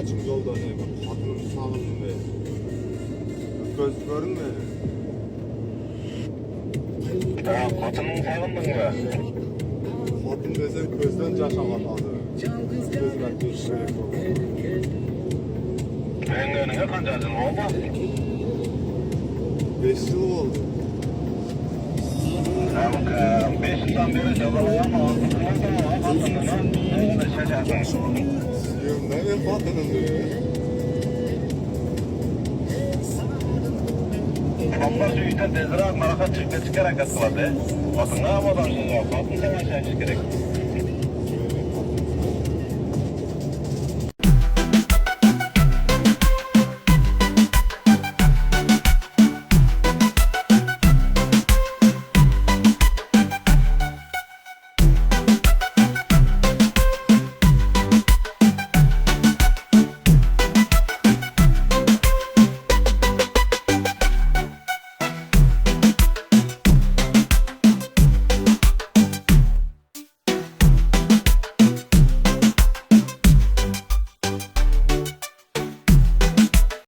açık yolda ne? Kadının sağlığında. Göz görünme. Kadının sağlığında mı? Kadın desen gözden yaşamak adı. Gözler gözlerek olur. Ben önüne kancadın olma. 5 yıl oldu. Bak 5 yıldan beri çabalayan kadınına ne şaşarsın. Siyum ne ben kadının diyor. Onlar şu işte tezgah maraka çıkarak atladı. Bakın ne yapalım şimdi? Kadın savaşa çıkarak.